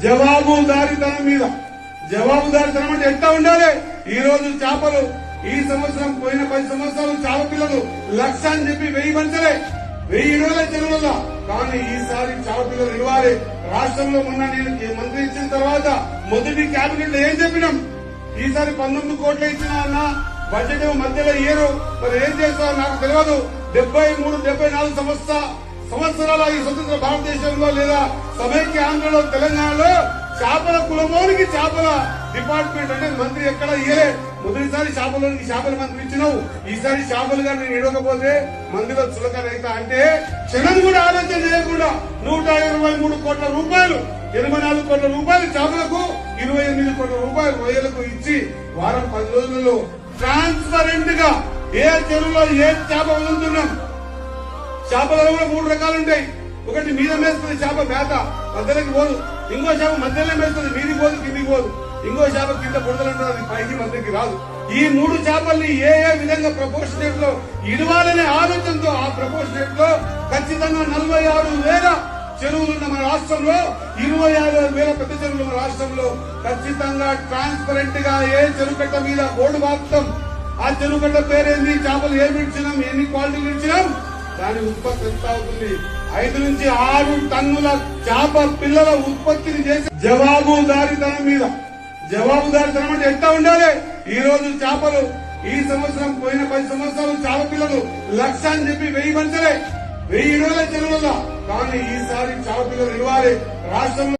జవాబుదారీతనం మీద జవాబుదారీతనం అంటే ఎట్లా ఉండాలి. ఈ రోజు చేపలు ఈ సంవత్సరం పోయిన 10 సంవత్సరాలు చేప పిల్లలు 1,00,000 అని చెప్పి 1000 పంచలే 1020 చెరువులలో. కానీ ఈసారి చేప పిల్లలు ఇవ్వాలి. రాష్ట్రంలో మొన్న నేను మంత్రి ఇచ్చిన తర్వాత మొదటి కేబినెట్ లో ఏం చెప్పినాం, ఈసారి 19 కోట్లు ఇచ్చినా అన్న బడ్జెట్ మధ్యలో ఇయ్యరు, మరి ఏం చేస్తారో నాకు తెలియదు. 73-74 సంవత్సరాల ఈ స్వతంత్ర భారతదేశంలో లేదా సమైక్య ఆంధ్రలో తెలంగాణలో చేపల కులమోనికి చేపల డిపార్ట్మెంట్ అంటే మంత్రి ఎక్కడ ఇయ్యలే. మొదటిసారి చేపలోనికి చేపల మంత్రి ఇచ్చినావు, ఈసారి చేపలుగా నేను ఇవ్వకపోతే మందిలో చులకనైతా అంటే క్షణం కూడా ఆలోచన చేయకుండా 123 కోట్ల రూపాయలు 84 కోట్ల రూపాయలు చేపలకు 28 కోట్ల రూపాయలు రొయ్యలకు ఇచ్చి వారం 10 రోజులలో ట్రాన్స్పరెంట్ గా ఏ చెరువులో ఏ చేప వదులుతున్నాం. చేపలలో కూడా 3 రకాలు ఉంటాయి. ఒకటి మీద మేస్తుంది చేప మేత మధ్యలోకి పోదు, ఇంకో చేప మధ్యలో మేస్తుంది మీదికి పోదు కిందికి పోదు, ఇంకో చేప కింద బుడదలంటుంది అది పైకి మధ్యకి రాదు. ఈ 3 చేపల్ని ఏ విధంగా ప్రపోర్షనేట్ లో ఇవ్వాలనే ఆలోచనతో ఆ ప్రపోర్షనేట్ లో ఖచ్చితంగా 46,000 చెరువులున్న మన రాష్ట్రంలో 26,000 పెద్ద చెరువులు మన రాష్ట్రంలో ఖచ్చితంగా ట్రాన్స్పరెంట్ గా ఏ చెరువుకట్ట మీద బోర్డు వాపుతాం. ఆ చెరువుకట్ట పేరేంది, చేపలు ఏమి ఇచ్చినాం, ఎన్ని క్వాలిటీలు ఇచ్చినాం, దాని ఉత్పత్తి ఎంత అవుతుంది. 5 నుంచి 6 టన్నుల చేప పిల్లల ఉత్పత్తిని చేసి జవాబుదారీతనం మీద జవాబుదారీతనం అంటే ఎట్లా ఉండాలి. ఈ రోజు చేపలు ఈ సంవత్సరం పోయిన 10 సంవత్సరాలు చేప పిల్లలు 1,00,000 అని చెప్పి 1000 పంచలే 1020 చెరువులలో. కానీ ఈసారి చేప పిల్లలు ఇవ్వాలి. రాష్ట్రంలో